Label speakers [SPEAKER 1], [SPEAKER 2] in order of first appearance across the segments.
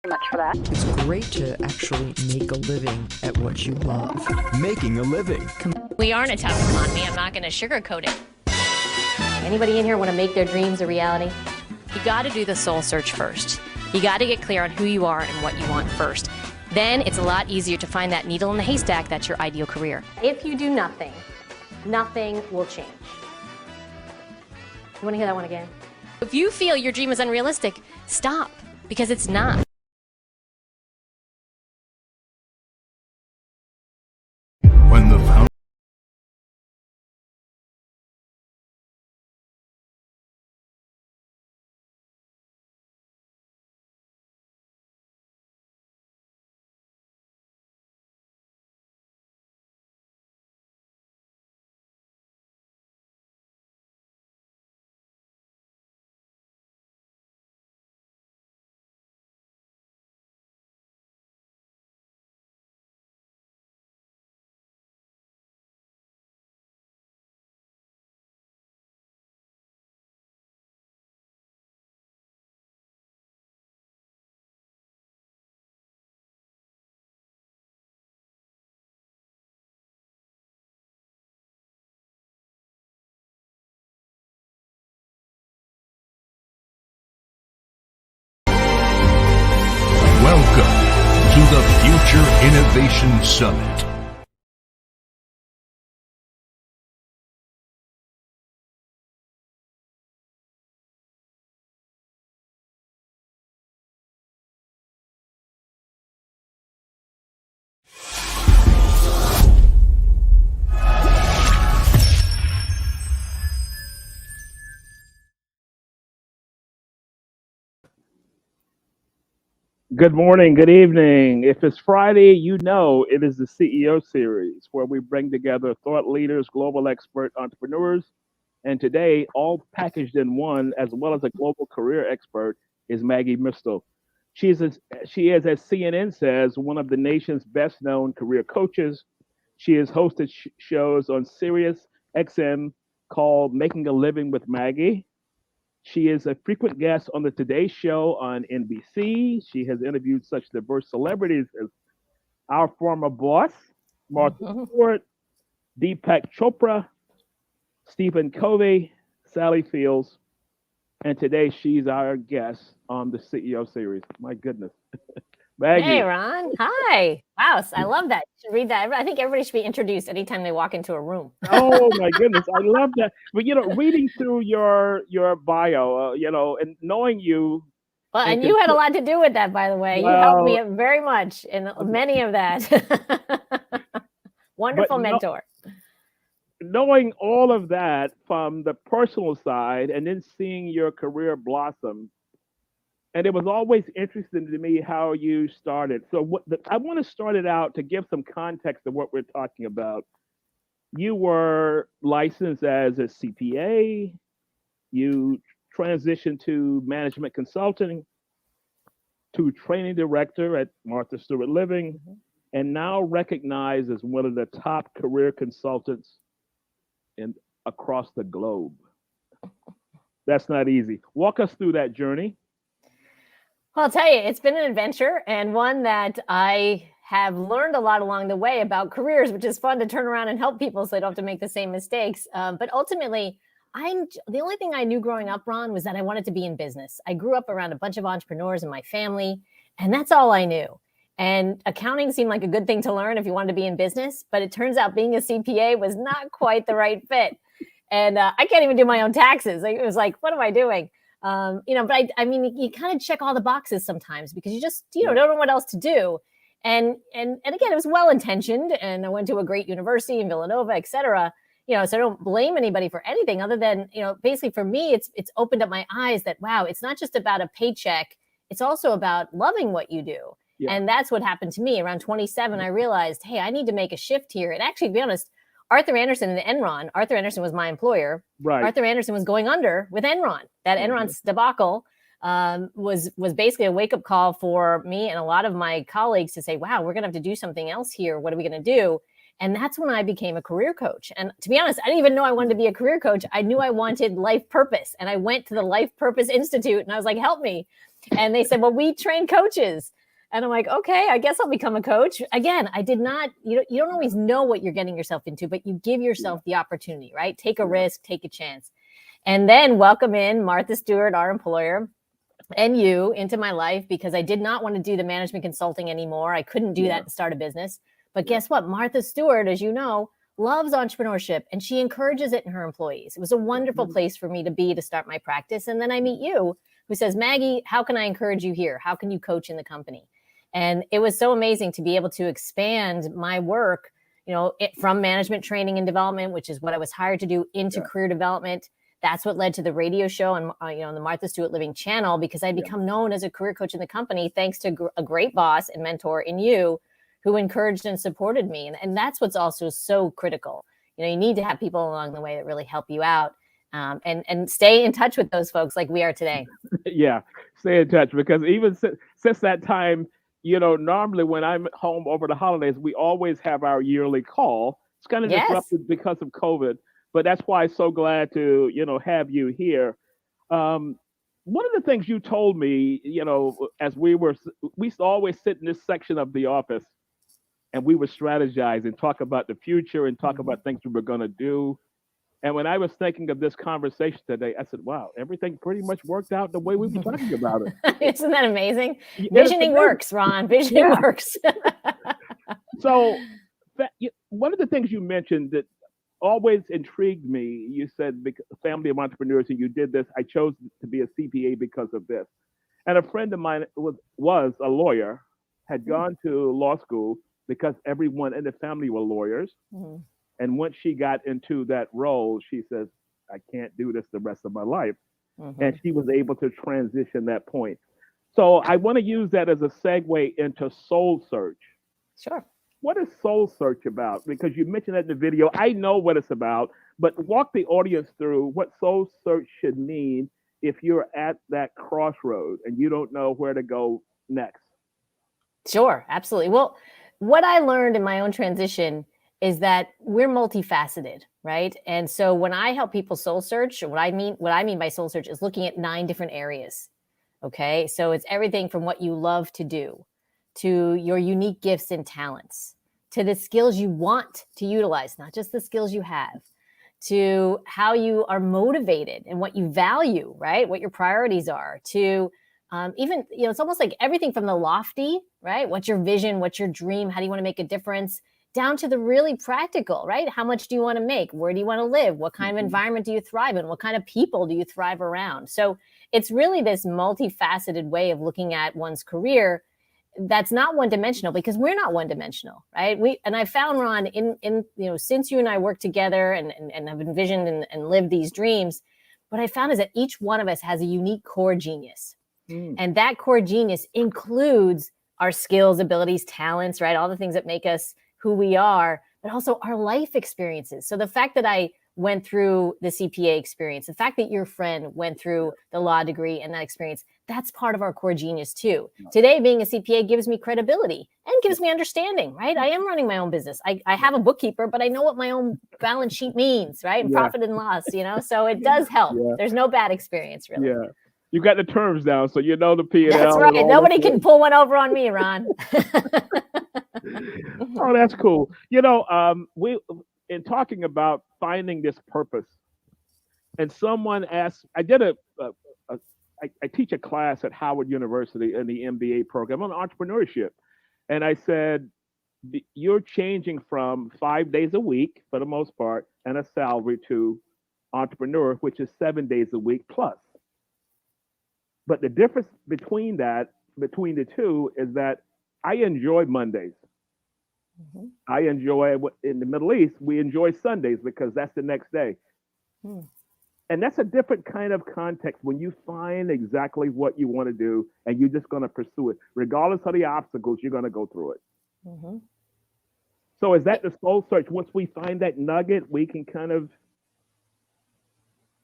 [SPEAKER 1] too much for that.
[SPEAKER 2] It's great to actually make a living at what you love.
[SPEAKER 3] Making a living.
[SPEAKER 4] We are in a tough economy. I'm not going to sugarcoat it.
[SPEAKER 5] Anybody in here want to make their dreams a reality?
[SPEAKER 4] You got to do the soul search first. You got to get clear on who you are and what you want first. Then it's a lot easier to find that needle in the haystack that's your ideal career.
[SPEAKER 5] If you do nothing, nothing will change. You want to hear that one again?
[SPEAKER 4] If you feel your dream is unrealistic, stop, because it's not.
[SPEAKER 3] When the found Welcome to the Future Innovation Summit.
[SPEAKER 6] Good morning, good evening. If it's Friday, you know it is the CEO series where we bring together thought leaders, global expert entrepreneurs, and today, all packaged in one, as well as a global career expert, is Maggie Mistal. She is, as CNN says, one of the nation's best-known career coaches. She has hosted shows on SiriusXM called Making a Living with Maggie. She is a frequent guest on the Today Show on NBC. She has interviewed such diverse celebrities as our former boss, Martha Stewart, Deepak Chopra, Stephen Covey, Sally Fields, and today she's our guest on the CEO series. My goodness. Maggie.
[SPEAKER 5] Hey, Ron. Hi. Wow, I love that. You should read that. I think everybody should be introduced anytime they walk into a room.
[SPEAKER 6] Oh my goodness, I love that. But reading through your bio, and knowing you.
[SPEAKER 5] Well, and you had a lot to do with that, by the way. You helped me very much in many of that. Wonderful mentor.
[SPEAKER 6] Knowing all of that from the personal side, and then seeing your career blossom. And it was always interesting to me how you started. So I want to start it out to give some context of what we're talking about. You were licensed as a CPA. You transitioned to management consulting, to training director at Martha Stewart Living, and now recognized as one of the top career consultants across the globe. That's not easy. Walk us through that journey.
[SPEAKER 5] Well, I'll tell you, it's been an adventure and one that I have learned a lot along the way about careers, which is fun to turn around and help people so they don't have to make the same mistakes. But ultimately, the only thing I knew growing up, Ron, was that I wanted to be in business. I grew up around a bunch of entrepreneurs in my family, and that's all I knew. And accounting seemed like a good thing to learn if you wanted to be in business, but it turns out being a CPA was not quite the right fit. And I can't even do my own taxes. It was like, what am I doing? But I mean, you kind of check all the boxes sometimes because you just, don't know what else to do. And again, it was well-intentioned, and I went to a great university in Villanova, et cetera. So I don't blame anybody for anything other than, basically for me, it's opened up my eyes that, wow, it's not just about a paycheck. It's also about loving what you do. Yeah. And that's what happened to me around 27. I realized, hey, I need to make a shift here. And actually, to be honest, Arthur Andersen and Enron, Arthur Andersen was my employer. Right. Arthur Andersen was going under with Enron. That Enron debacle was basically a wake-up call for me and a lot of my colleagues to say, wow, we're going to have to do something else here. What are we going to do? And that's when I became a career coach. And to be honest, I didn't even know I wanted to be a career coach. I knew I wanted life purpose. And I went to the Life Purpose Institute and I was like, help me. And they said, well, we train coaches. And I'm like, okay, I guess I'll become a coach. Again, I did not, you don't always know what you're getting yourself into, but you give yourself the opportunity, right? Take a risk, take a chance. And then welcome in Martha Stewart, our employer, and you into my life, because I did not want to do the management consulting anymore. I couldn't do that to start a business. But guess what? Martha Stewart, as you know, loves entrepreneurship, and she encourages it in her employees. It was a wonderful place for me to be to start my practice. And then I meet you, who says, Maggie, how can I encourage you here? How can you coach in the company? And it was so amazing to be able to expand my work, from management training and development, which is what I was hired to do, into career development. That's what led to the radio show and, the Martha Stewart Living channel, because I'd become known as a career coach in the company, thanks to a great boss and mentor in you, who encouraged and supported me. And that's what's also so critical. You need to have people along the way that really help you out, and stay in touch with those folks like we are today.
[SPEAKER 6] Yeah, stay in touch, because even since that time, normally when I'm home over the holidays, we always have our yearly call. It's kind of disrupted because of COVID, but that's why I'm so glad to, have you here. One of the things you told me, as we used to always sit in this section of the office, and we would strategize and talk about the future and talk about things we were going to do. And when I was thinking of this conversation today, I said, wow, everything pretty much worked out the way we were talking about it.
[SPEAKER 5] Isn't that amazing? Visioning works, Ron. Visioning works.
[SPEAKER 6] So one of the things you mentioned that always intrigued me, you said, family of entrepreneurs, and you did this. I chose to be a CPA because of this. And a friend of mine was a lawyer, had gone to law school because everyone in the family were lawyers. Mm-hmm. And once she got into that role, she says, I can't do this the rest of my life. Mm-hmm. And she was able to transition that point. So I want to use that as a segue into Soul Search.
[SPEAKER 5] Sure.
[SPEAKER 6] What is Soul Search about? Because you mentioned that in the video. I know what it's about, but walk the audience through what Soul Search should mean if you're at that crossroad and you don't know where to go next.
[SPEAKER 5] Sure, absolutely. Well, what I learned in my own transition is that we're multifaceted, right? And so when I help people soul search, what I mean by soul search is looking at 9 different areas. Okay. So it's everything from what you love to do, to your unique gifts and talents, to the skills you want to utilize, not just the skills you have, to how you are motivated and what you value, right? What your priorities are, to even, it's almost like everything from the lofty, right? What's your vision? What's your dream? How do you want to make a difference? Down to the really practical, right? How much do you want to make? Where do you want to live? What kind of environment do you thrive in? What kind of people do you thrive around? So it's really this multifaceted way of looking at one's career that's not one-dimensional, because we're not one-dimensional, right? I found, Ron, in since you and I work together and have envisioned and lived these dreams, what I found is that each one of us has a unique core genius. And that core genius includes our skills, abilities, talents, right? All the things that make us who we are, but also our life experiences. So the fact that I went through the CPA experience, the fact that your friend went through the law degree and that experience, that's part of our core genius too. Today, being a CPA gives me credibility and gives me understanding, right? I am running my own business. I have a bookkeeper, but I know what my own balance sheet means, right? And profit and loss, so it does help. There's no bad experience, really.
[SPEAKER 6] Yeah. You got the terms down, so you know the P&L.
[SPEAKER 5] That's right. Nobody can pull one over on me, Ron.
[SPEAKER 6] Oh, that's cool. We in talking about finding this purpose, and someone asked, I teach a class at Howard University in the MBA program on entrepreneurship, and I said, you're changing from 5 days a week for the most part and a salary to entrepreneur, which is 7 days a week plus. But the difference between the two is that I enjoy Mondays. Mm-hmm. I enjoy, in the Middle East, we enjoy Sundays because that's the next day. And that's a different kind of context when you find exactly what you want to do and you're just going to pursue it. Regardless of the obstacles, you're going to go through it. Mm-hmm. So is that the soul search? Once we find that nugget, we can kind of...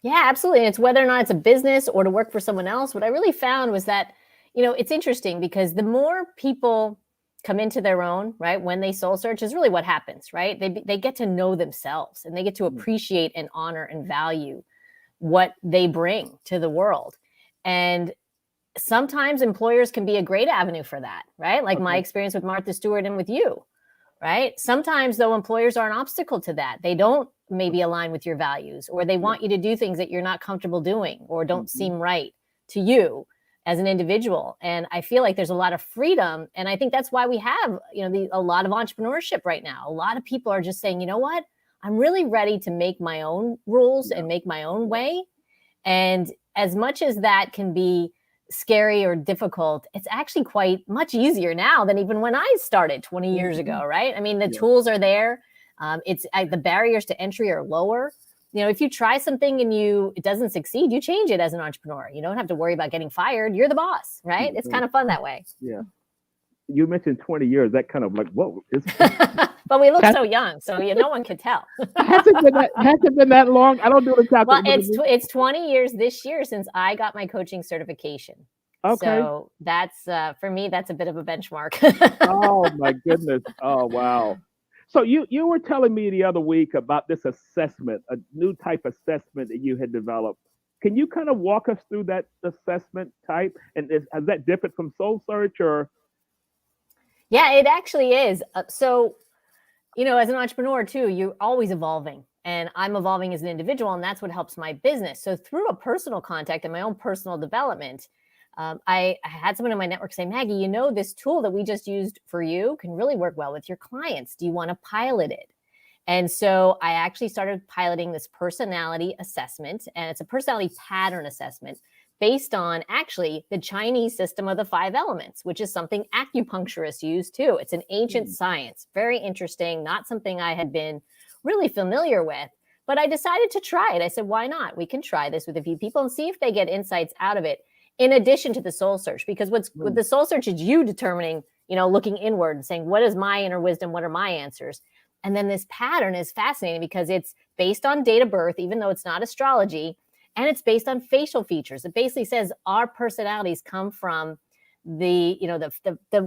[SPEAKER 5] Yeah, absolutely. And it's whether or not it's a business or to work for someone else. What I really found was that, it's interesting because the more people come into their own, right, when they soul search is really what happens, right? They get to know themselves and they get to appreciate and honor and value what they bring to the world. And sometimes employers can be a great avenue for that, right? Like my experience with Martha Stewart and with you, right? Sometimes, though, employers are an obstacle to that. They don't maybe align with your values, or they want you to do things that you're not comfortable doing or don't seem right to you as an individual. And I feel like there's a lot of freedom. And I think that's why we have, a lot of entrepreneurship right now. A lot of people are just saying, you know what? I'm really ready to make my own rules and make my own way. And as much as that can be scary or difficult, it's actually quite much easier now than even when I started 20 years ago, right? I mean, the tools are there. The barriers to entry are lower. If you try something and it doesn't succeed, you change it as an entrepreneur. You don't have to worry about getting fired. You're the boss, right? It's kind of fun that way.
[SPEAKER 6] Yeah. You mentioned 20 years. That kind of like, whoa.
[SPEAKER 5] But we look so young, so no one can tell.
[SPEAKER 6] Hasn't been that long. I don't do the calculation.
[SPEAKER 5] Well, it's 20 years this year since I got my coaching certification.
[SPEAKER 6] Okay.
[SPEAKER 5] So that's for me, that's a bit of a benchmark.
[SPEAKER 6] Oh my goodness. Oh wow. So you were telling me the other week about this assessment, a new type assessment that you had developed. Can you kind of walk us through that assessment type? And is that different from Soul Search or?
[SPEAKER 5] Yeah, it actually is. So, as an entrepreneur too, you're always evolving, and I'm evolving as an individual, and that's what helps my business. So through a personal contact and my own personal development, I had someone in my network say, Maggie, this tool that we just used for you can really work well with your clients. Do you want to pilot it? And so I actually started piloting this personality assessment, and it's a personality pattern assessment based on actually the Chinese system of the 5 elements, which is something acupuncturists use too. It's an ancient science, very interesting, not something I had been really familiar with, but I decided to try it. I said, why not? We can try this with a few people and see if they get insights out of it, in addition to the soul search, because with the soul search is you determining, looking inward and saying, what is my inner wisdom? What are my answers? And then this pattern is fascinating because it's based on date of birth, even though it's not astrology, and it's based on facial features. It basically says our personalities come from the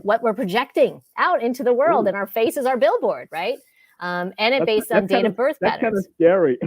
[SPEAKER 5] what we're projecting out into the world, and our face is our billboard, right? And it's based on date of birth patterns.
[SPEAKER 6] That's kind of scary.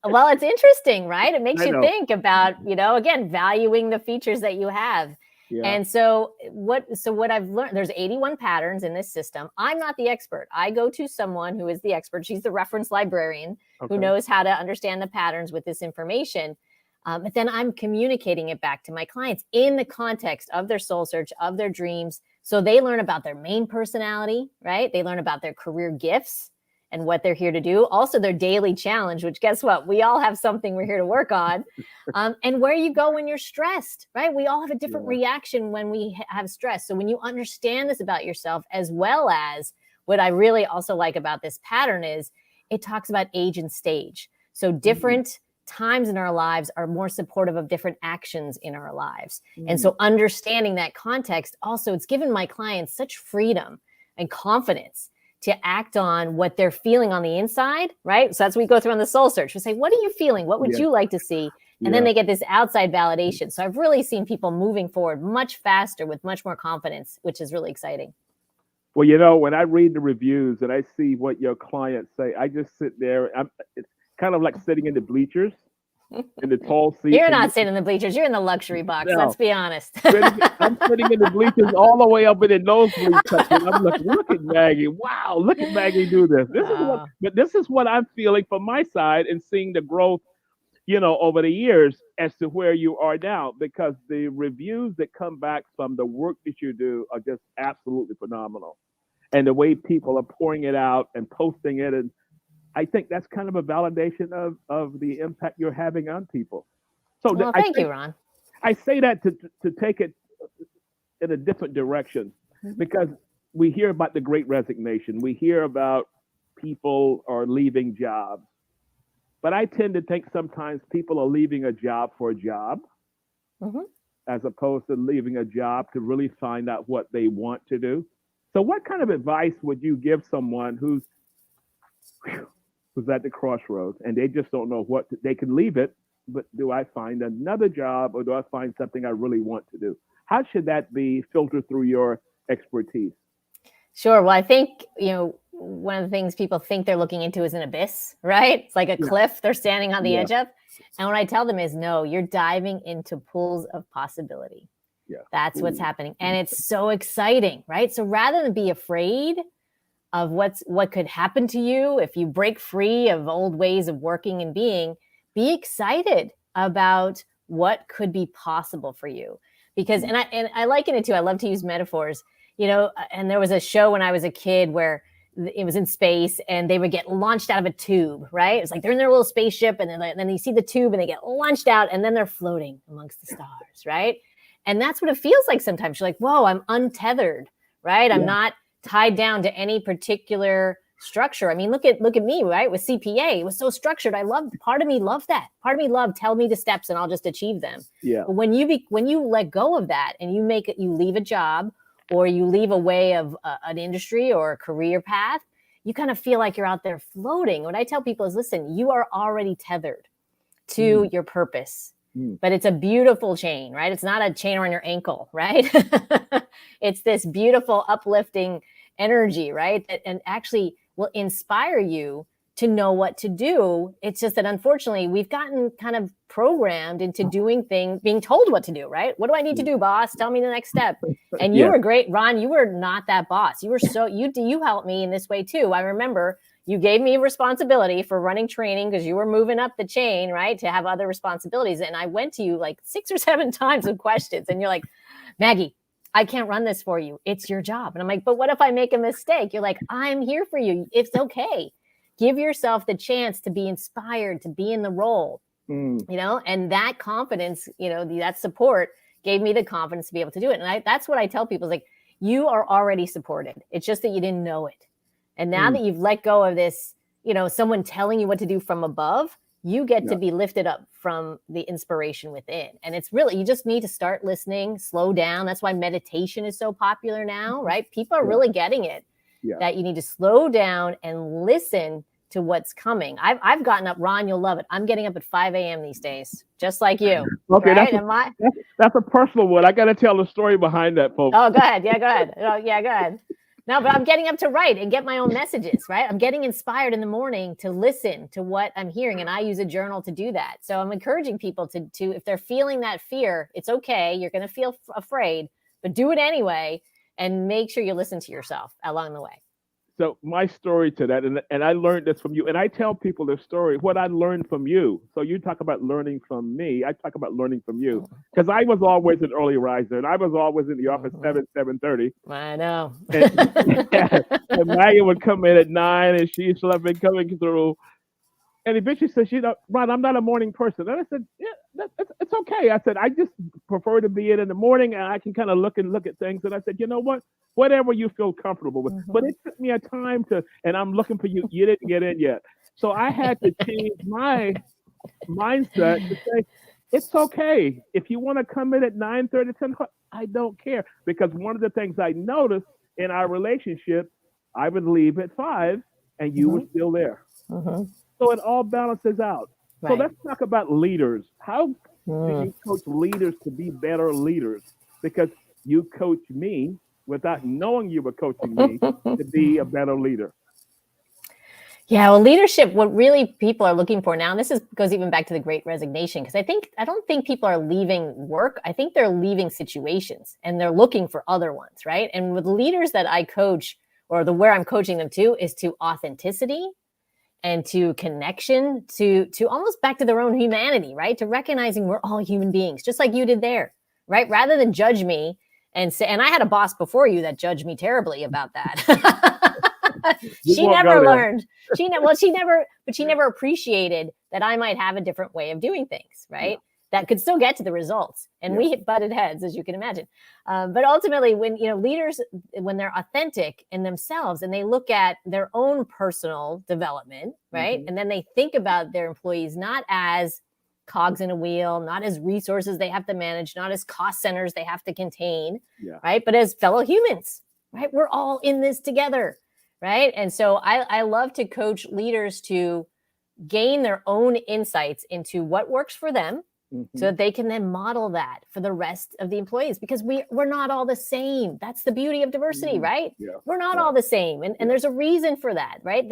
[SPEAKER 5] Well, it's interesting, right? It makes you think about, again, valuing the features that you have. Yeah. And so what I've learned, there's 81 patterns in this system. I'm not the expert. I go to someone who is the expert. She's the reference librarian who knows how to understand the patterns with this information. But then I'm communicating it back to my clients in the context of their soul search, of their dreams. So they learn about their main personality, right? They learn about their career gifts and what they're here to do. Also their daily challenge, which guess what? We all have something we're here to work on. And where you go when you're stressed, right? We all have a different reaction when we have stress. So when you understand this about yourself, as well as what I really also like about this pattern is it talks about age and stage. So different times in our lives are more supportive of different actions in our lives. And so understanding that context, also it's given my clients such freedom and confidence to act on what they're feeling on the inside, right? So that's what we go through on the soul search. We say, what are you feeling? What would you like to see? And then they get this outside validation. So I've really seen people moving forward much faster with much more confidence, which is really exciting.
[SPEAKER 6] Well, when I read the reviews and I see what your clients say, I just sit there. It's kind of like sitting in the bleachers in the tall seat.
[SPEAKER 5] You're not sitting in the bleachers. You're in the luxury box. No. Let's be honest.
[SPEAKER 6] I'm sitting in the bleachers all the way up in the nosebleed section. I'm like, look at Maggie. Wow, look at Maggie do this. This is what I'm feeling from my side and seeing the growth, over the years as to where you are now, because the reviews that come back from the work that you do are just absolutely phenomenal. And the way people are pouring it out and posting it, and I think that's kind of a validation of the impact you're having on people. So
[SPEAKER 5] thank you, Ron.
[SPEAKER 6] I say that to take it in a different direction, because we hear about the Great Resignation. We hear about people are leaving jobs. But I tend to think sometimes people are leaving a job for a job, as opposed to leaving a job to really find out what they want to do. So what kind of advice would you give someone who's at the crossroads and they just don't know they can leave it, but do I find another job or do I find something I really want to do? How should that be filtered through your expertise?
[SPEAKER 5] Sure. Well, I think, one of the things people think they're looking into is an abyss, right? It's like a cliff they're standing on the edge of. And what I tell them is, no, you're diving into pools of possibility. That's what's happening. And it's so exciting, right? So rather than be afraid of what could happen to you if you break free of old ways of working and being, be excited about what could be possible for you. Because, and I liken it to, I love to use metaphors, and there was a show when I was a kid where it was in space and they would get launched out of a tube, right? It's like they're in their little spaceship and then you see the tube and they get launched out and then they're floating amongst the stars, right? And that's what it feels like sometimes. You're like, whoa, I'm untethered, right? I'm not tied down to any particular structure. I mean, look at me, right? With CPA, it was so structured. Part of me loved that. Part of me loved, tell me the steps and I'll just achieve them.
[SPEAKER 6] Yeah.
[SPEAKER 5] But when you let go of that and you leave a job or you leave a way of an industry or a career path, you kind of feel like you're out there floating. What I tell people is, listen, you are already tethered to your purpose, but it's a beautiful chain, right? It's not a chain around your ankle, right? It's this beautiful uplifting energy, right? And actually will inspire you to know what to do. It's just that unfortunately we've gotten kind of programmed into doing things, being told what to do, right? What do I need to do, boss? Tell me the next step. And you were great, Ron. You were not that boss. You were you helped me in this way too. I remember you gave me responsibility for running training because you were moving up the chain, right? To have other responsibilities. And I went to you like 6 or 7 times with questions and you're like, Maggie, I can't run this for you. It's your job. And I'm like, but what if I make a mistake? You're like, I'm here for you. It's okay. Give yourself the chance to be inspired, to be in the role, and that confidence, that support gave me the confidence to be able to do it. And that's what I tell people is like, you are already supported. It's just that you didn't know it. And now that you've let go of this, someone telling you what to do from above, you get to be lifted up from the inspiration within. And it's really, you just need to start listening, slow down. That's why meditation is so popular now, right? People are really getting it, that you need to slow down and listen to what's coming. I've gotten up, Ron, you'll love it. I'm getting up at 5 a.m. these days, just like you.
[SPEAKER 6] Okay,
[SPEAKER 5] right?
[SPEAKER 6] that's a personal one. I got to tell the story behind that, folks.
[SPEAKER 5] Oh, go ahead. Yeah, go ahead. Go ahead. No, but I'm getting up to write and get my own messages, right? I'm getting inspired in the morning to listen to what I'm hearing, and I use a journal to do that. So I'm encouraging people to if they're feeling that fear, it's okay. You're going to feel afraid, but do it anyway, and make sure you listen to yourself along the way.
[SPEAKER 6] So my story to that, and I learned this from you, and I tell people the story, what I learned from you. So you talk about learning from me. I talk about learning from you, because I was always an early riser, and I was always in the office 7:30.
[SPEAKER 5] I know.
[SPEAKER 6] And Maggie would come in at 9, and she should have been coming through. And eventually said, Ron, I'm not a morning person. And I said, it's okay. I said, I just prefer to be in the morning, and I can kind of look at things. And I said, you know what? Whatever you feel comfortable with. But it took me a time and I'm looking for you. You didn't get in yet. So I had to change my mindset to say, it's okay. If you want to come in at 9:30, 10 o'clock, I don't care. Because one of the things I noticed in our relationship, I would leave at 5 and you were still there. So it all balances out. Right. So let's talk about leaders. How do you coach leaders to be better leaders? Because you coach me without knowing you were coaching me to be a better leader.
[SPEAKER 5] Yeah, well, leadership, what really people are looking for now, and this goes even back to the Great Resignation, because I don't think people are leaving work. I think they're leaving situations and they're looking for other ones, right? And with leaders that I coach, or where I'm coaching them to, is to authenticity and to connection, to almost back to their own humanity, right? To recognizing we're all human beings, just like you did there, right? Rather than judge me and say, and I had a boss before you that judged me terribly about that. She never learned. She never appreciated that I might have a different way of doing things, right? Yeah. That could still get to the results. And we butted heads, as you can imagine. But ultimately, when leaders, when they're authentic in themselves and they look at their own personal development, right? And then they think about their employees not as cogs in a wheel, not as resources they have to manage, not as cost centers they have to contain, right? But as fellow humans, right? We're all in this together, right? And so I love to coach leaders to gain their own insights into what works for them, so that they can then model that for the rest of the employees, because we're not all the same. That's the beauty of diversity, right? Yeah. We're not all the same. And there's a reason for that, right?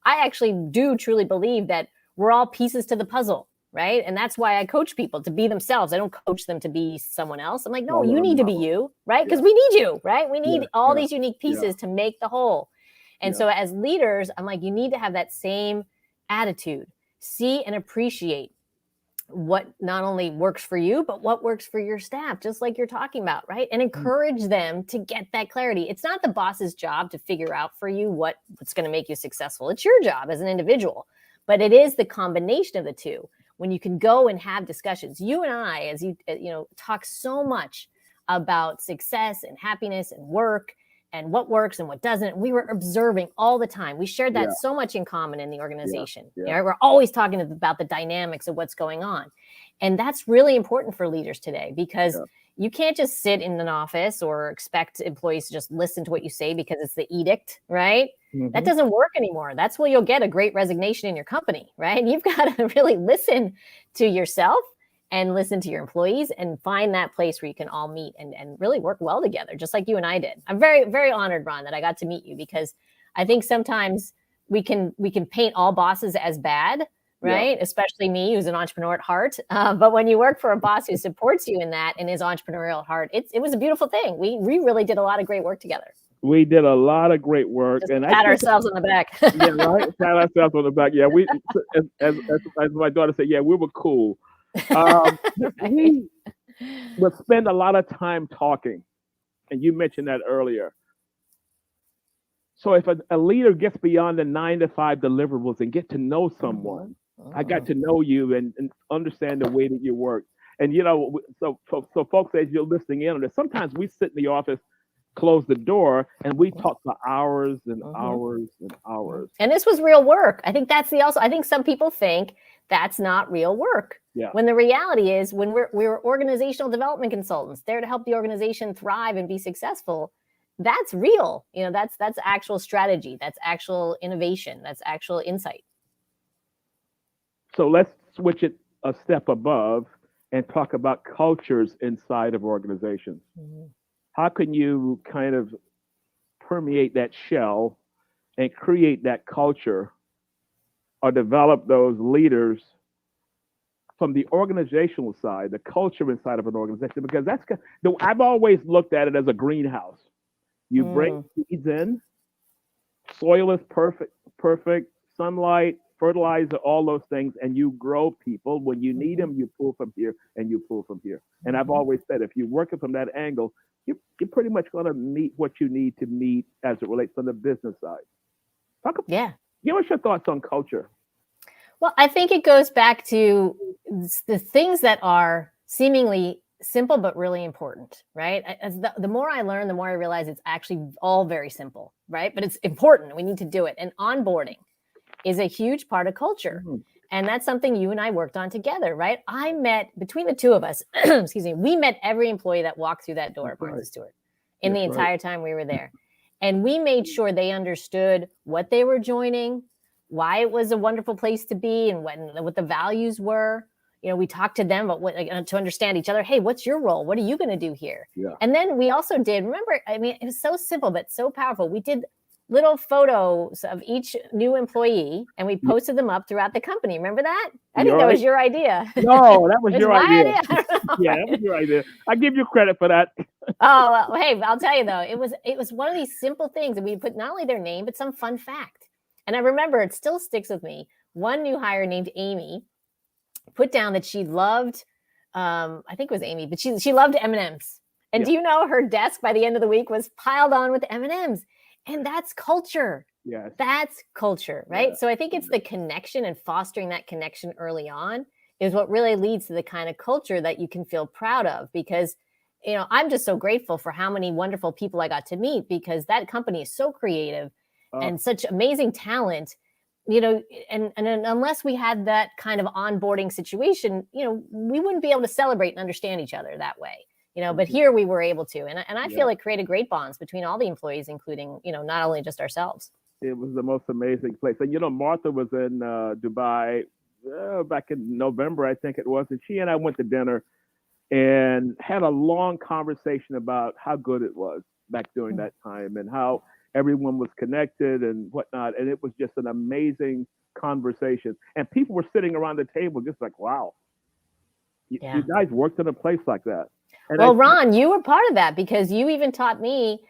[SPEAKER 5] I actually do truly believe that we're all pieces to the puzzle, right? And that's why I coach people to be themselves. I don't coach them to be someone else. I'm like, no,
[SPEAKER 6] No,
[SPEAKER 5] you
[SPEAKER 6] no,
[SPEAKER 5] need to
[SPEAKER 6] no.
[SPEAKER 5] be you, right? Because
[SPEAKER 6] Yeah.
[SPEAKER 5] we need you, right? We need
[SPEAKER 6] Yeah,
[SPEAKER 5] all
[SPEAKER 6] yeah,
[SPEAKER 5] these unique pieces
[SPEAKER 6] yeah.
[SPEAKER 5] to make the whole. And
[SPEAKER 6] Yeah.
[SPEAKER 5] so as leaders, I'm like, you need to have that same attitude, see and appreciate what not only works for you, but what works for your staff, just like you're talking about, right? And encourage them to get that clarity. It's not the boss's job to figure out for you what's going to make you successful. It's your job as an individual, but it is the combination of the two. When you can go and have discussions, you and I, as you talk so much about success and happiness and work and what works and what doesn't. We were observing all the time. We shared that so much in common in the organization.
[SPEAKER 6] Yeah.
[SPEAKER 5] We're always talking about the dynamics of what's going on. And that's really important for leaders today, because you can't just sit in an office or expect employees to just listen to what you say because it's the edict, right? Mm-hmm. That doesn't work anymore. That's where you'll get a great resignation in your company, right? And you've got to really listen to yourself and listen to your employees and find that place where you can all meet and really work well together, just like you and I did. I'm very, very honored, Ron, that I got to meet you, because I think sometimes we can paint all bosses as bad, right? Especially me, who's an entrepreneur at heart. But when you work for a boss who supports you in that and is entrepreneurial at heart, it was a beautiful thing. We really did a lot of great work together.
[SPEAKER 6] We did a lot of great work,
[SPEAKER 5] just
[SPEAKER 6] and
[SPEAKER 5] pat ourselves on the back.
[SPEAKER 6] Yeah, right. Pat ourselves on the back. Yeah, we, as my daughter said, yeah, we were cool. We would spend a lot of time talking, and you mentioned that earlier. So if a leader gets beyond the 9-to-5 deliverables and get to know someone, I got to know you and understand the way that you work. And so folks, as you're listening in on this, sometimes we sit in the office, close the door, and we talk for hours and hours and hours.
[SPEAKER 5] And this was real work. I think that's I think some people think that's not real work.
[SPEAKER 6] Yeah.
[SPEAKER 5] When the reality is, when we're organizational development consultants there to help the organization thrive and be successful, that's real. That's actual strategy. That's actual innovation. That's actual insight.
[SPEAKER 6] So let's switch it a step above and talk about cultures inside of organizations. How can you kind of permeate that shell and create that culture or develop those leaders from the organizational side, the culture inside of an organization? Because I've always looked at it as a greenhouse. You bring seeds in, soil is perfect, sunlight, fertilizer, all those things, and you grow people. When you need them, you pull from here and you pull from here. And I've always said, if you're working from that angle, you're pretty much going to meet what you need to meet as it relates to the business side. Give us your thoughts on culture.
[SPEAKER 5] Well, I think it goes back to the things that are seemingly simple but really important, right? As the more I learn, the more I realize it's actually all very simple, right? But it's important. We need to do it. And onboarding is a huge part of culture. And that's something you and I worked on together, right? I met, between the two of us, excuse me, we met every employee that walked through that door at Barnes & Stewart in the entire time we were there. And we made sure they understood what they were joining, why it was a wonderful place to be, and what the values were. We talked to them about to understand each other. Hey, what's your role? What are you going to do here? Yeah. And then we also did, remember, it was so simple, but so powerful. We did little photos of each new employee, and we posted them up throughout the company. Remember that? I think that was your idea.
[SPEAKER 6] No, that was your idea.
[SPEAKER 5] Yeah,
[SPEAKER 6] that was your idea. I give you credit for that.
[SPEAKER 5] Oh, well, hey, I'll tell you though, it was one of these simple things, and we put not only their name, but some fun fact. And I remember, it still sticks with me. One new hire named Amy put down that she loved, I think it was Amy, but she loved M&Ms. And do you know, her desk by the end of the week was piled on with M&Ms. And that's culture. Yes. That's culture, right? Yeah. So I think it's the connection, and fostering that connection early on is what really leads to the kind of culture that you can feel proud of. Because, I'm just so grateful for how many wonderful people I got to meet, because that company is so creative and such amazing talent, and unless we had that kind of onboarding situation, we wouldn't be able to celebrate and understand each other that way. But here we were able to, and I feel it created great bonds between all the employees, including, not only just ourselves.
[SPEAKER 6] It was the most amazing place. And, Martha was in Dubai back in November, I think it was. And she and I went to dinner and had a long conversation about how good it was back during that time, and how everyone was connected and whatnot. And it was just an amazing conversation. And people were sitting around the table just like, wow, you guys worked in a place like that. And
[SPEAKER 5] well, Ron, you were part of that because you even taught me,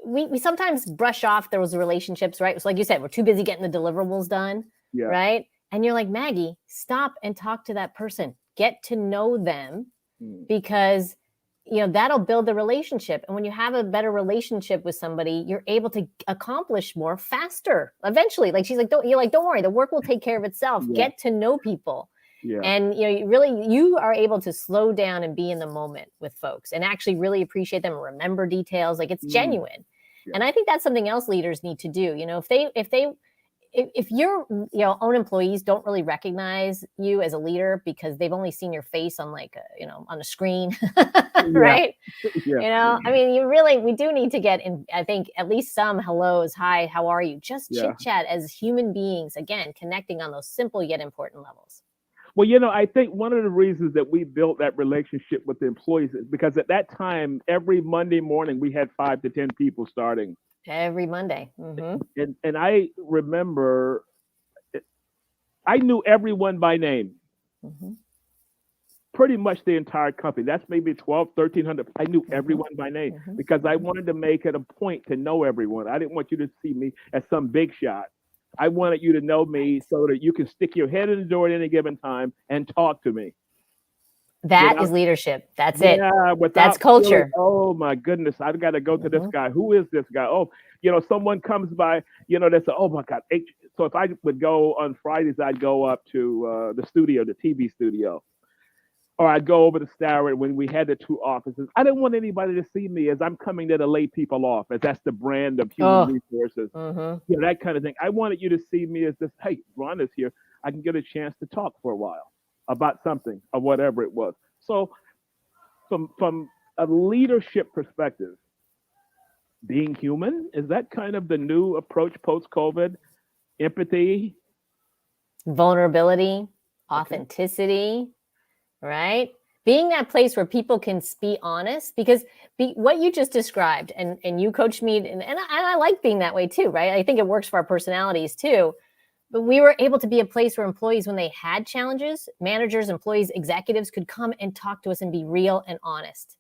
[SPEAKER 5] we sometimes brush off those relationships, right? It's like you said, we're too busy getting the deliverables done, right? And you're like, Maggie, stop and talk to that person. Get to know them because, that'll build the relationship. And when you have a better relationship with somebody, you're able to accomplish more faster. Eventually, like she's like, don't worry, the work will take care of itself. Get to know people. Yeah. And you are able to slow down and be in the moment with folks and actually really appreciate them and remember details. Like it's genuine. Yeah. And I think that's something else leaders need to do. If your own employees don't really recognize you as a leader because they've only seen your face on on a screen, right? Yeah. We do need to get in, I think, at least some hellos, hi, how are you? Just chit chat as human beings, again, connecting on those simple yet important levels.
[SPEAKER 6] Well, I think one of the reasons that we built that relationship with the employees is because at that time, every Monday morning, we had 5 to 10 people starting.
[SPEAKER 5] Every Monday. Mm-hmm.
[SPEAKER 6] And I remember, I knew everyone by name. Mm-hmm. Pretty much the entire company. That's maybe 1,300. I knew everyone by name because I wanted to make it a point to know everyone. I didn't want you to see me as some big shot. I wanted you to know me so that you can stick your head in the door at any given time and talk to me.
[SPEAKER 5] That is leadership. That's it. That's culture.
[SPEAKER 6] Oh my goodness, I've got to go to this guy. Who is this guy? Oh, someone comes by, they say, oh my God. So if I would go on Fridays, I'd go up to the studio, the TV studio. Or I'd go over to Starrett when we had the 2 offices. I didn't want anybody to see me as I'm coming there to lay people off, as that's the brand of human resources. That kind of thing. I wanted you to see me as this, hey, Ron is here. I can get a chance to talk for a while about something or whatever it was. So from a leadership perspective, being human, is that kind of the new approach post-COVID? Empathy?
[SPEAKER 5] Vulnerability, authenticity. Right? Being that place where people can be honest, because what you just described, and you coached me, and I like being that way too, right? I think it works for our personalities too. But we were able to be a place where employees, when they had challenges, managers, employees, executives could come and talk to us and be real and honest.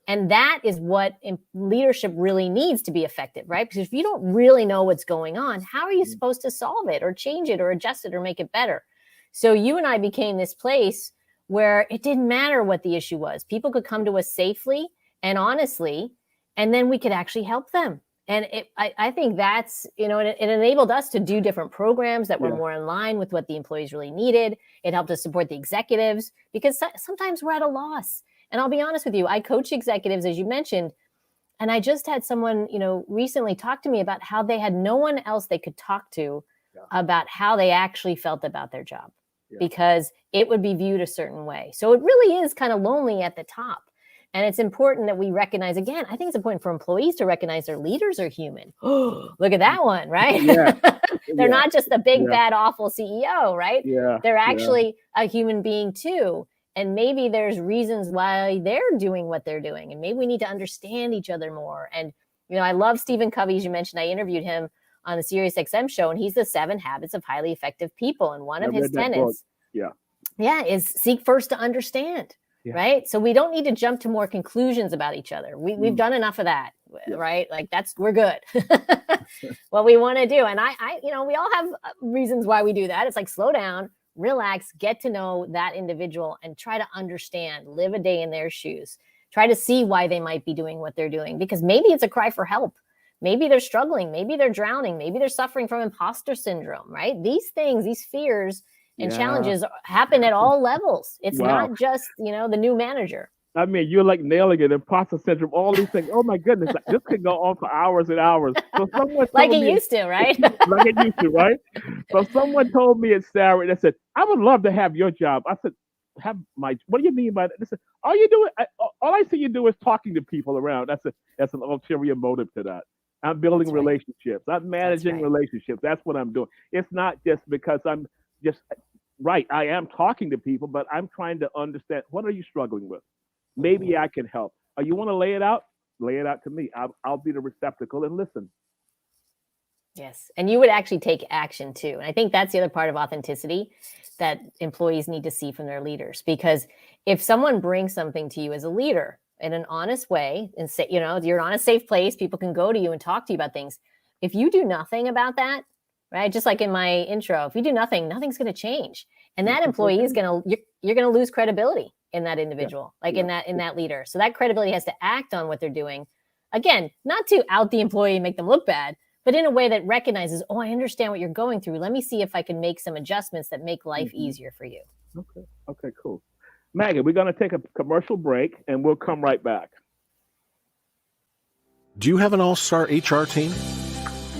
[SPEAKER 5] And that is what leadership really needs to be effective, right? Because if you don't really know what's going on, how are you supposed to solve it or change it or adjust it or make it better? So you and I became this place where it didn't matter what the issue was. People could come to us safely and honestly, and then we could actually help them. And I think that's, it enabled us to do different programs that were more in line with what the employees really needed. It helped us support the executives because sometimes we're at a loss. And I'll be honest with you, I coach executives, as you mentioned, and I just had someone, recently talk to me about how they had no one else they could talk to about how they actually felt about their job. Because it would be viewed a certain way. So it really is kind of lonely at the top. And it's important that we recognize, again, I think it's important for employees to recognize their leaders are human. Look at that one, right? They're not just the big, bad, awful CEO, right? They're actually a human being too. And maybe there's reasons why they're doing what they're doing. And maybe we need to understand each other more. And, I love Stephen Covey, as you mentioned. I interviewed him on the SiriusXM show, and he's the 7 Habits of Highly Effective People. And one of his tenets is seek first to understand, right? So we don't need to jump to more conclusions about each other. We've done enough of that, right? Like we're good. What we want to do. And I we all have reasons why we do that. It's like, slow down, relax, get to know that individual and try to understand, live a day in their shoes, try to see why they might be doing what they're doing, because maybe it's a cry for help. Maybe they're struggling. Maybe they're drowning. Maybe they're suffering from imposter syndrome, right? These things, these fears and challenges happen at all levels. It's not just, the new manager.
[SPEAKER 6] I mean, you're like nailing it. Imposter syndrome, all these things. Oh my goodness, this could go on for hours and hours. So someone
[SPEAKER 5] like it used to, right?
[SPEAKER 6] Like it used to, right? So someone told me at Sarah, they said, I would love to have your job. I said, what do you mean by that? They said, all I see you do is talking to people around. That's an ulterior motive to that. I'm building relationships. I'm managing relationships. That's what I'm doing. It's not just because I'm just right. I am talking to people, but I'm trying to understand, what are you struggling with? Maybe I can help. You want to lay it out? Lay it out to me. I'll be the receptacle and listen.
[SPEAKER 5] Yes. And you would actually take action too. And I think that's the other part of authenticity that employees need to see from their leaders. Because if someone brings something to you as a leader in an honest way and say, you're on a safe place, people can go to you and talk to you about things. If you do nothing about that, right? Just like in my intro, if you do nothing, nothing's going to change. And that employee is you're going to lose credibility in that individual, in that leader. So that credibility has to act on what they're doing. Again, not to out the employee and make them look bad, but in a way that recognizes, oh, I understand what you're going through. Let me see if I can make some adjustments that make life easier for you.
[SPEAKER 6] Okay, cool. Maggie, we're going to take a commercial break and we'll come right back.
[SPEAKER 1] Do you have an all-star HR team?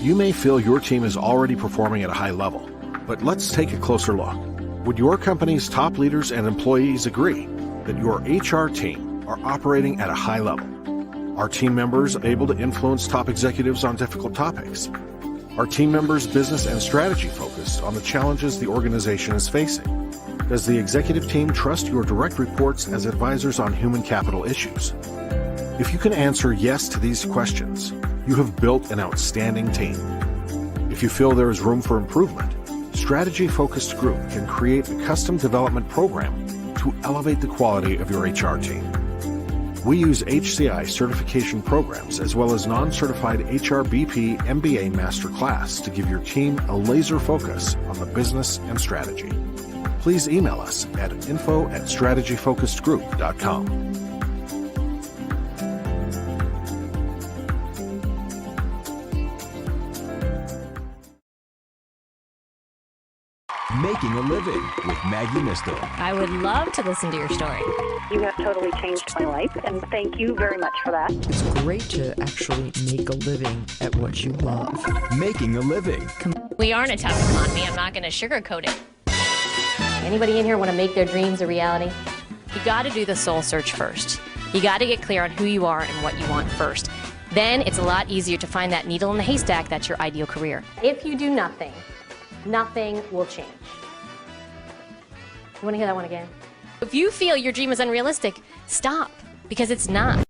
[SPEAKER 1] You may feel your team is already performing at a high level, but let's take a closer look. Would your company's top leaders and employees agree that your HR team are operating at a high level? Are team members able to influence top executives on difficult topics? Are team members' business and strategy focused on the challenges the organization is facing? Does the executive team trust your direct reports as advisors on human capital issues? If you can answer yes to these questions, you have built an outstanding team. If you feel there is room for improvement, Strategy Focused Group can create a custom development program to elevate the quality of your HR team. We use HCI certification programs as well as non-certified HRBP MBA masterclass to give your team a laser focus on the business and strategy. Please email us at info@strategyfocusedgroup.com.
[SPEAKER 3] Making a Living with Maggie Mistal.
[SPEAKER 4] I would love to listen to your story.
[SPEAKER 7] You have totally changed my life, and thank you very much for that.
[SPEAKER 2] It's great to actually make a living at what you love.
[SPEAKER 3] Making a Living.
[SPEAKER 4] We are in a tough economy. I'm not going to sugarcoat it. Anybody in here want to make their dreams a reality? You got to do the soul search first. You got to get clear on who you are and what you want first. Then it's a lot easier to find that needle in the haystack that's your ideal career. If you do nothing, nothing will change. You want to hear that one again? If you feel your dream is unrealistic, stop, because it's not.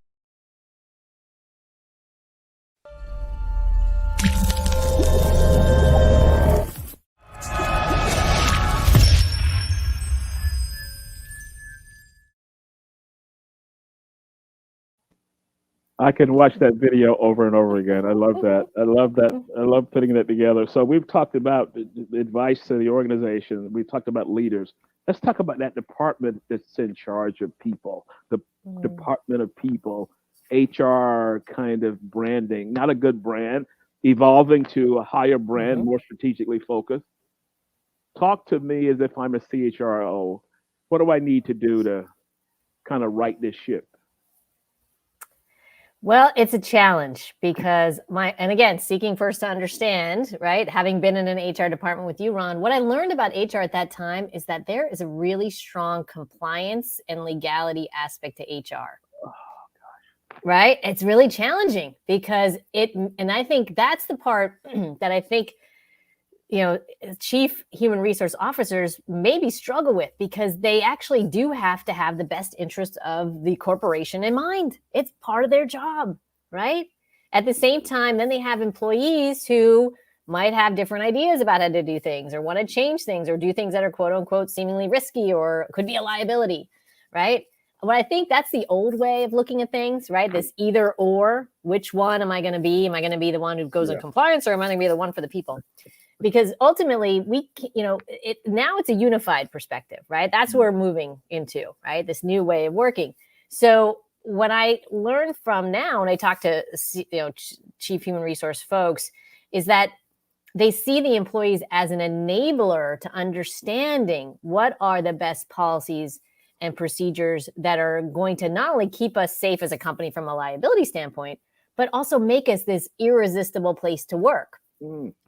[SPEAKER 6] I can watch that video over and over again. I love that. I love that. I love putting that together. So we've talked about advice to the organization. We've talked about leaders. Let's talk about that department that's in charge of people, the Department of People, HR kind of branding, not a good brand, evolving to a higher brand, more strategically focused. Talk to me as if I'm a CHRO. What do I need to do to kind of right this ship?
[SPEAKER 5] Well, it's a challenge because and again, seeking first to understand, right? Having been in an HR department with you, Ron, what I learned about HR at that time is that there is a really strong compliance and legality aspect to HR. Oh, gosh. Right? It's really challenging because and I think that's the part that I think, chief human resource officers maybe struggle with because they actually do have to have the best interest of the corporation in mind. It's part of their job, right? At the same time, then they have employees who might have different ideas about how to do things or want to change things or do things that are quote unquote seemingly risky or could be a liability, right? But I think that's the old way of looking at things, right? This either or, which one am I going to be? Am I going to be the one who goes in compliance or am I going to be the one for the people? Because ultimately, now it's a unified perspective, right? That's what we're moving into, right? This new way of working. So what I learned from now, when I talk to chief human resource folks, is that they see the employees as an enabler to understanding what are the best policies and procedures that are going to not only keep us safe as a company from a liability standpoint, but also make us this irresistible place to work,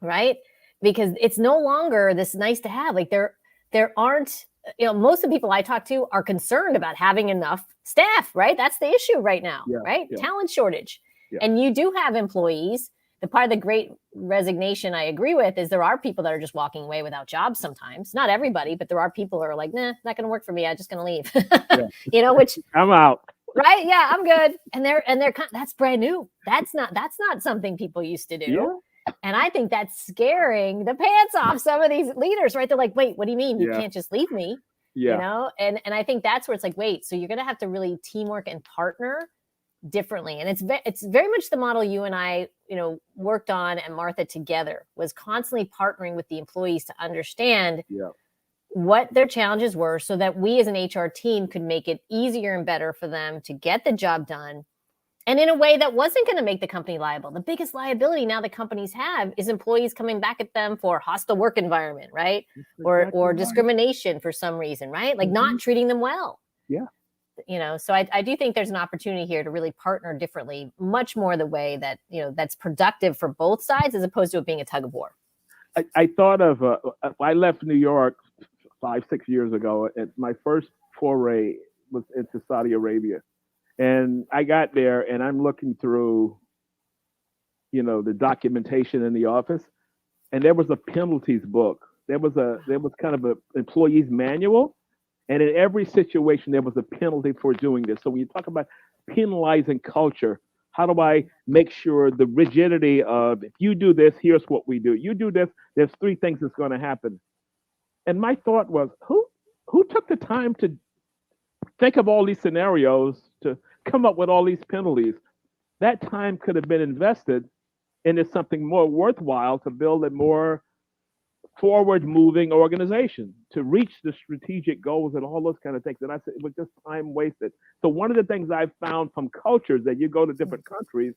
[SPEAKER 5] right? Because it's no longer this nice to have. Like there aren't, most of the people I talk to are concerned about having enough staff, right? That's the issue right now, right? Yeah. Talent shortage. Yeah. And you do have employees. The part of the great resignation I agree with is there are people that are just walking away without jobs sometimes. Not everybody, but there are people who are like, nah, not going to work for me. I'm just going to leave, which
[SPEAKER 6] I'm out.
[SPEAKER 5] Right. Yeah, I'm good. And they're that's brand new. That's not something people used to do. And I think that's scaring the pants off some of these leaders, right? They're like, wait, what do you mean? You can't just leave me, you know? And I think that's where it's like, wait, so you're going to have to really teamwork and partner differently. And it's very much the model you and I, worked on at Martha together, was constantly partnering with the employees to understand what their challenges were so that we as an HR team could make it easier and better for them to get the job done. And in a way that wasn't going to make the company liable. The biggest liability now that companies have is employees coming back at them for hostile work environment, right? Or discrimination for some reason, right? Like not treating them well.
[SPEAKER 6] Yeah.
[SPEAKER 5] So I do think there's an opportunity here to really partner differently, much more the way that, that's productive for both sides as opposed to it being a tug of war.
[SPEAKER 6] I thought of, I left New York 5-6 years ago, and my first foray was into Saudi Arabia. And I got there and I'm looking through, the documentation in the office, and there was a penalties book. There was kind of an employee's manual. And in every situation, there was a penalty for doing this. So when you talk about penalizing culture, how do I make sure the rigidity of, if you do this, here's what we do. You do this, there's 3 things that's going to happen. And my thought was, who took the time to think of all these scenarios, to come up with all these penalties? That time could have been invested into something more worthwhile to build a more forward-moving organization to reach the strategic goals and all those kind of things. And I said it was just time wasted. So one of the things I've found from cultures that you go to different countries,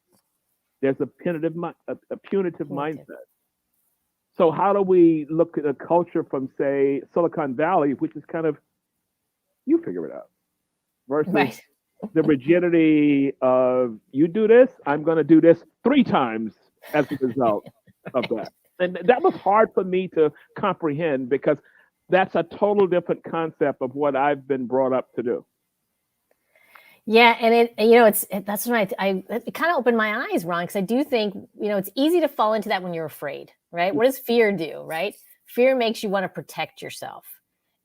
[SPEAKER 6] there's a punitive mindset. So how do we look at a culture from, say, Silicon Valley, which is kind of, you figure it out, versus the rigidity of, you do this, I'm going to do this 3 times as a result of that. And that was hard for me to comprehend because that's a total different concept of what I've been brought up to do.
[SPEAKER 5] Yeah, and that's right. It kind of opened my eyes, Ron, because I do think, it's easy to fall into that when you're afraid, right? What does fear do, right? Fear makes you want to protect yourself.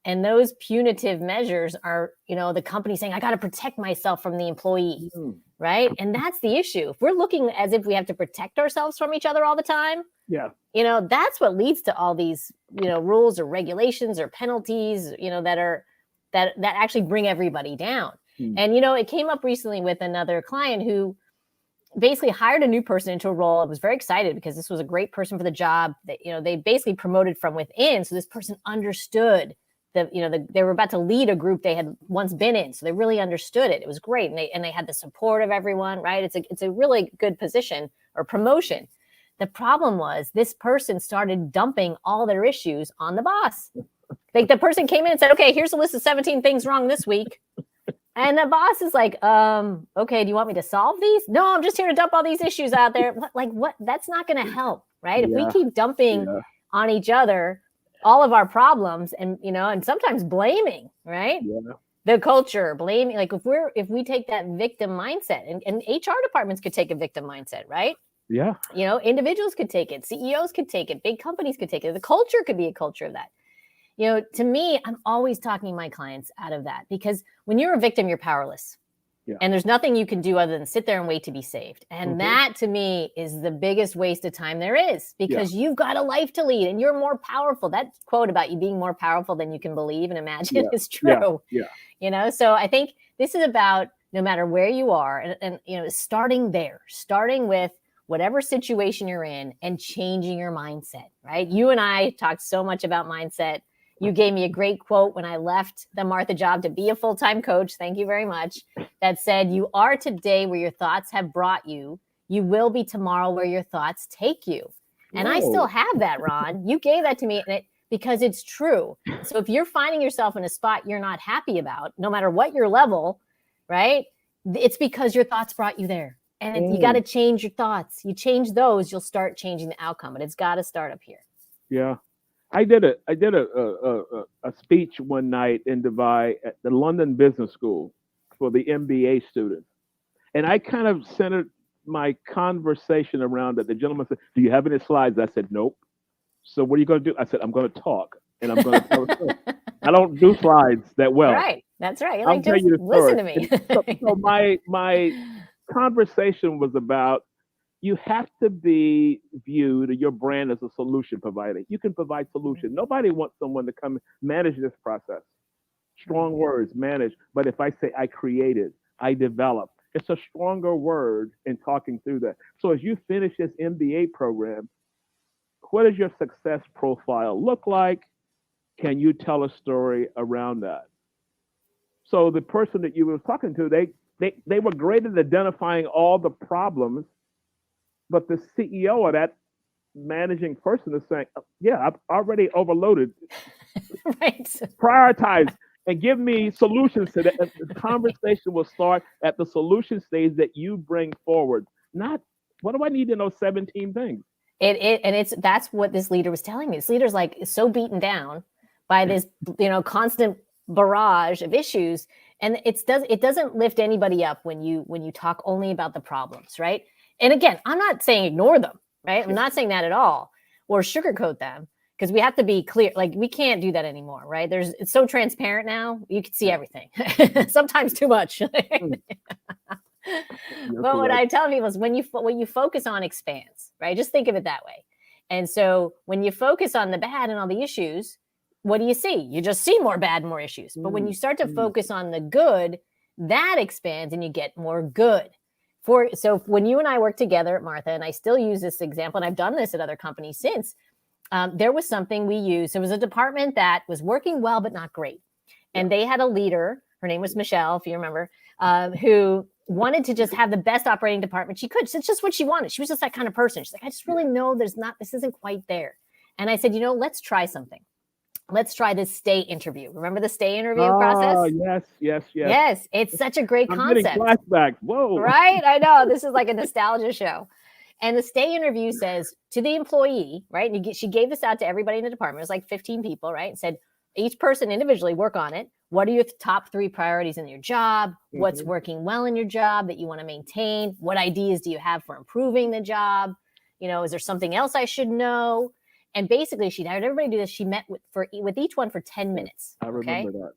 [SPEAKER 5] And those punitive measures are, the company saying, I got to protect myself from the employee, right? And that's the issue. If we're looking as if we have to protect ourselves from each other all the time, that's what leads to all these, rules or regulations or penalties, that actually bring everybody down. And, it came up recently with another client who basically hired a new person into a role. I was very excited because this was a great person for the job that, they basically promoted from within. So this person understood they were about to lead a group they had once been in. So they really understood it. It was great. And they had the support of everyone, right? It's a really good position or promotion. The problem was this person started dumping all their issues on the boss. Like the person came in and said, okay, here's a list of 17 things wrong this week. And the boss is like, okay, do you want me to solve these? No, I'm just here to dump all these issues out there. What? That's not going to help, right? If we keep dumping on each other all of our problems and, and sometimes blaming, right? The culture, blaming, like if we take that victim mindset and HR departments could take a victim mindset, right?
[SPEAKER 6] Yeah.
[SPEAKER 5] Individuals could take it. CEOs could take it. Big companies could take it. The culture could be a culture of that. To me, I'm always talking my clients out of that because when you're a victim, you're powerless. And there's nothing you can do other than sit there and wait to be saved. And that to me is the biggest waste of time there is because you've got a life to lead and you're more powerful. That quote about you being more powerful than you can believe and imagine is true. So I think this is about no matter where you are and starting there, starting with whatever situation you're in and changing your mindset, right? You and I talked so much about mindset. You gave me a great quote when I left the Martha job to be a full-time coach. Thank you very much. That said, you are today where your thoughts have brought you. You will be tomorrow where your thoughts take you. And I still have that, Ron. You gave that to me because it's true. So if you're finding yourself in a spot you're not happy about, no matter what your level, right? It's because your thoughts brought you there. And you got to change your thoughts. You change those, you'll start changing the outcome. But it's got to start up here.
[SPEAKER 6] Yeah. I did a speech one night in Dubai at the London Business School for the MBA students. And I kind of centered my conversation around that. The gentleman said, do you have any slides? I said, nope. So what are you going to do? I said, I'm going to talk. And I'm going to tell a story. I don't do slides that well.
[SPEAKER 5] Right. That's right. Like, just listen to me.
[SPEAKER 6] So my conversation was about, you have to be viewed your brand as a solution provider. You can provide solution. Nobody wants someone to come manage this process. Strong words, manage. But if I say I created, I developed, it's a stronger word in talking through that. So as you finish this MBA program, what does your success profile look like? Can you tell a story around that? So the person that you were talking to, they were great at identifying all the problems, but the CEO of that managing person is saying, yeah, I've already overloaded.
[SPEAKER 5] Right.
[SPEAKER 6] Prioritize and give me solutions to that. The conversation will start at the solution stage that you bring forward. Not, what do I need to know 17 things?
[SPEAKER 5] That's what this leader was telling me. This leader's like so beaten down by this, constant barrage of issues. And it doesn't lift anybody up when you talk only about the problems, right? And again, I'm not saying ignore them, right? I'm not saying that at all, or sugarcoat them, because we have to be clear. Like, we can't do that anymore, right? It's so transparent now. You can see everything, sometimes too much. But what I tell people is when you focus on expands, right? Just think of it that way. And so when you focus on the bad and all the issues, what do you see? You just see more bad and more issues. But when you start to focus on the good, that expands and you get more good. So when you and I work together at Martha, and I still use this example, and I've done this at other companies since, there was something we used. It was a department that was working well, but not great. And they had a leader, her name was Michelle, if you remember, who wanted to just have the best operating department she could. It's just what she wanted. She was just that kind of person. She's like, I just really know this isn't quite there. And I said, let's try something. Let's try this stay interview. Remember the stay interview process?
[SPEAKER 6] Oh, yes.
[SPEAKER 5] Yes, it's such a great concept.
[SPEAKER 6] I'm getting flashbacks. Whoa.
[SPEAKER 5] Right? I know. This is like a nostalgia show. And the stay interview says to the employee, right? And she gave this out to everybody in the department. It was like 15 people, right? And said, each person individually work on it. What are your top 3 priorities in your job? What's working well in your job that you want to maintain? What ideas do you have for improving the job? Is there something else I should know? And basically, she had everybody do this. She met with each one for 10 minutes.
[SPEAKER 6] I remember that.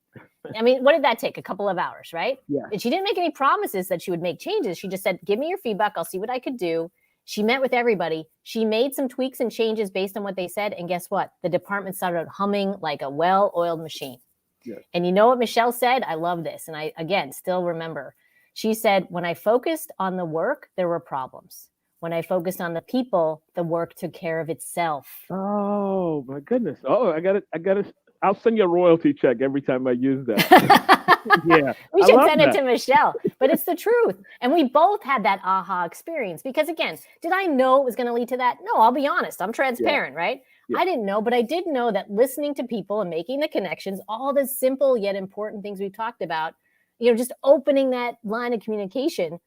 [SPEAKER 5] I mean, what did that take? A couple of hours, right?
[SPEAKER 6] Yeah.
[SPEAKER 5] And she didn't make any promises that she would make changes. She just said, give me your feedback. I'll see what I could do. She met with everybody. She made some tweaks and changes based on what they said. And guess what? The department started humming like a well-oiled machine. Yes. And you know what Michelle said? I love this. And I, again, still remember. She said, when I focused on the work, there were problems. When I focused on the people, the work took care of itself.
[SPEAKER 6] Oh my goodness. Oh, I got it. I'll send you a royalty check every time I use that. Yeah.
[SPEAKER 5] We should send it to Michelle, but it's the truth. And we both had that aha experience because, again, did I know it was going to lead to that? No, I'll be honest. I'm transparent, right? Yeah. I didn't know, but I did know that listening to people and making the connections, all the simple yet important things we've talked about, just opening that line of communication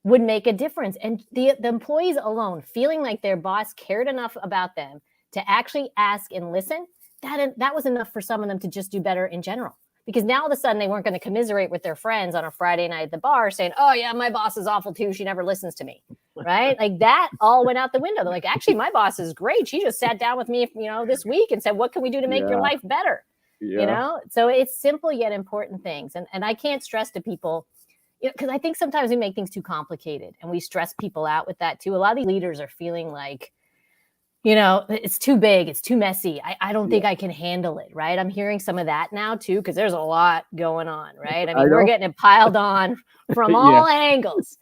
[SPEAKER 5] would make a difference. And the employees alone feeling like their boss cared enough about them to actually ask and listen, that was enough for some of them to just do better in general. Because now all of a sudden they weren't going to commiserate with their friends on a Friday night at the bar saying, oh yeah, my boss is awful too. She never listens to me, right? Like that all went out the window. They're like, actually, my boss is great. She just sat down with me, this week and said, what can we do to make your life better? Yeah. So it's simple yet important things. And I can't stress to people, because I think sometimes we make things too complicated and we stress people out with that too. A lot of these leaders are feeling like, it's too big, it's too messy. I don't think I can handle it, right? I'm hearing some of that now too, because there's a lot going on, right? I mean, we're getting it piled on from all angles.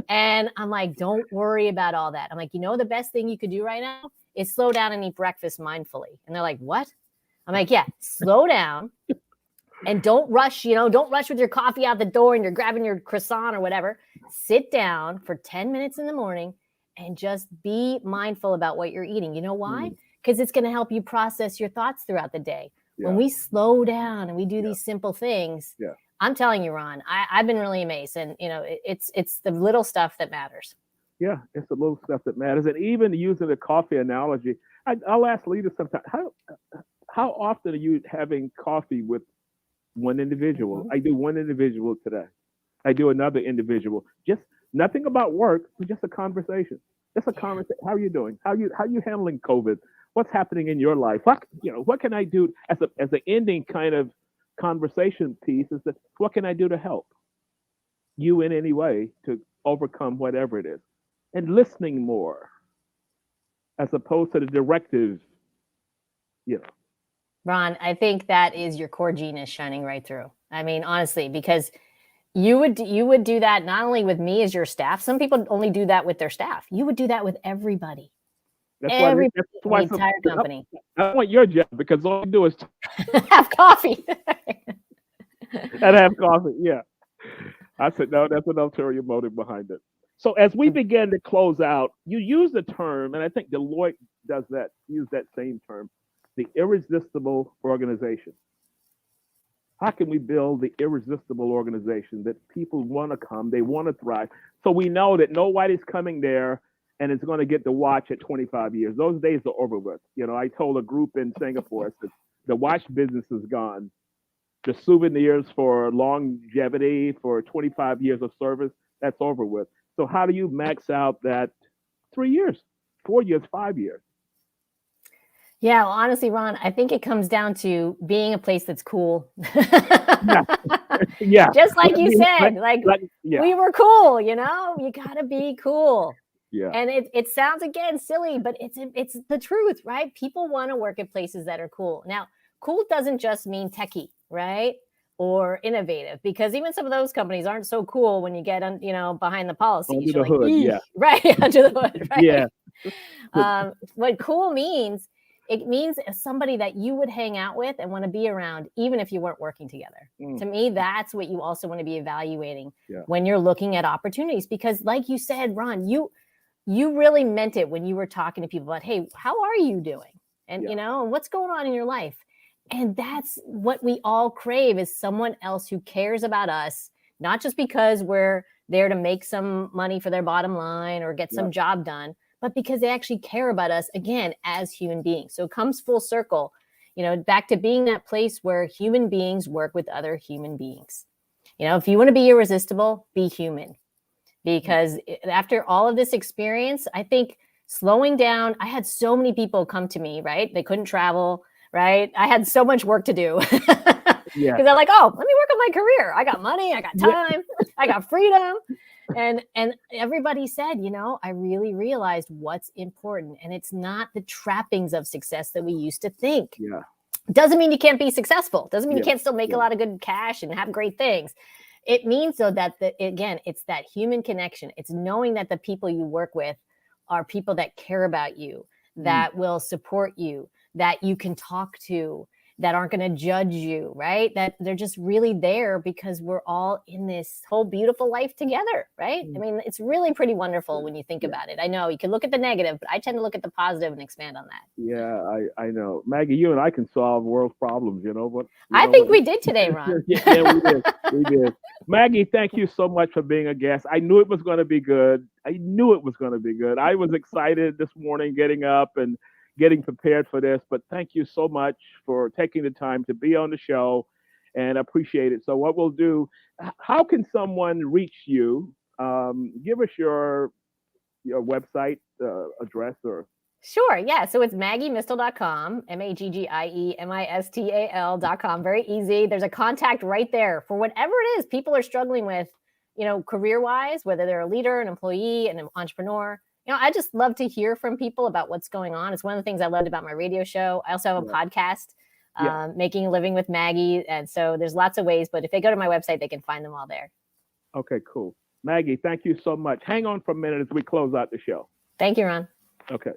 [SPEAKER 5] And I'm like, don't worry about all that. I'm like, the best thing you could do right now is slow down and eat breakfast mindfully. And they're like, what? I'm like, yeah, slow down and don't rush, don't rush with your coffee out the door and you're grabbing your croissant or whatever. Sit down for 10 minutes in the morning and just be mindful about what you're eating. You know why? Because it's going to help you process your thoughts throughout the day. Yeah. When we slow down and we do these simple things, I'm telling you, Ron, I've been really amazed. And, it's the little stuff that matters.
[SPEAKER 6] Yeah, it's the little stuff that matters. And even using the coffee analogy, I'll ask leaders sometimes, how often are you having coffee with one individual? I do one individual today. I do another individual. Just nothing about work, but just a conversation. Just a conversation. How are you doing? How you handling COVID? What's happening in your life? What can I do as an ending kind of conversation piece? Is that what can I do to help you in any way to overcome whatever it is? and listening more as opposed to the directive, you know.
[SPEAKER 5] Ron, I think that is your core genius shining right through. I mean, honestly, because you would do that not only with me as your staff. Some people only do that with their staff. You would do that with everybody.
[SPEAKER 6] That's
[SPEAKER 5] Everybody
[SPEAKER 6] why
[SPEAKER 5] in the entire company.
[SPEAKER 6] I want your job because all you do is
[SPEAKER 5] Have coffee.
[SPEAKER 6] and have coffee. Yeah. I said, no, that's an ulterior motive behind it. So as we begin to close out, you use the term, and I think Deloitte does that, use that same term, the irresistible organization. How can we build the irresistible organization that people want to come, they want to thrive? So we know that nobody's coming there and it's going to get the watch at 25 years. Those days are over with. You know, I told a group in Singapore, I said, the watch business is gone. The souvenirs for longevity, for 25 years of service, that's over with. So how do you max out that 3 years, 4 years, 5 years?
[SPEAKER 5] Yeah, well, honestly, Ron, I think it comes down to being a place that's cool.
[SPEAKER 6] Yeah.
[SPEAKER 5] Just like you said,
[SPEAKER 6] yeah.
[SPEAKER 5] we were cool, you know, you gotta be cool.
[SPEAKER 6] Yeah.
[SPEAKER 5] And it sounds again silly, but it's the truth, right? People want to work at places that are cool. Now, cool doesn't just mean techie, right? Or innovative, because even some of those companies aren't so cool when you get behind the policies.
[SPEAKER 6] Under the hood, yeah.
[SPEAKER 5] Right, under the hood, right?
[SPEAKER 6] Yeah.
[SPEAKER 5] What cool means, it means somebody that you would hang out with and want to be around, even if you weren't working together. To me, that's what you also want to be evaluating when you're looking at opportunities. Because like you said, Ron, you really meant it when you were talking to people about, hey, how are you doing? And, and what's going on in your life? And that's what we all crave, is someone else who cares about us, not just because we're there to make some money for their bottom line or get some job done, but because they actually care about us, again, as human beings. So it comes full circle, back to being that place where human beings work with other human beings. If you want to be irresistible, be human. Because after all of this experience, I think slowing down, I had so many people come to me, right? They couldn't travel, right? I had so much work to do. Because they're like, oh, let me work on my career. I got money, I got time, I got freedom. And everybody said, I really realized what's important. And it's not the trappings of success that we used to think.
[SPEAKER 6] Yeah.
[SPEAKER 5] Doesn't mean you can't be successful. Doesn't mean you can't still make a lot of good cash and have great things. It means, though, that it's that human connection. It's knowing that the people you work with are people that care about you, that will support you, that you can talk to, that aren't going to judge you, right? That they're just really there because we're all in this whole beautiful life together, right? I mean, it's really pretty wonderful when you think about it. I know you can look at the negative, but I tend to look at the positive and expand on that.
[SPEAKER 6] Yeah, I know. Maggie, you and I can solve world problems, but
[SPEAKER 5] I think we did today, Ron.
[SPEAKER 6] Yeah, we did. We did. Maggie, thank you so much for being a guest. I knew it was going to be good. I was excited this morning getting up and getting prepared for this, but thank you so much for taking the time to be on the show, and appreciate it. So what we'll do, how can someone reach you? Give us your website address or.
[SPEAKER 5] Sure. Yeah. So it's MaggieMistal.com, MaggieMistal.com. Very easy. There's a contact right there for whatever it is people are struggling with, career-wise, whether they're a leader, an employee, an entrepreneur. I just love to hear from people about what's going on. It's one of the things I loved about my radio show. I also have a podcast, Making a Living with Maggie. And so there's lots of ways, but if they go to my website, they can find them all there.
[SPEAKER 6] Okay, cool. Maggie, thank you so much. Hang on for a minute as we close out the show.
[SPEAKER 5] Thank you, Ron.
[SPEAKER 6] Okay.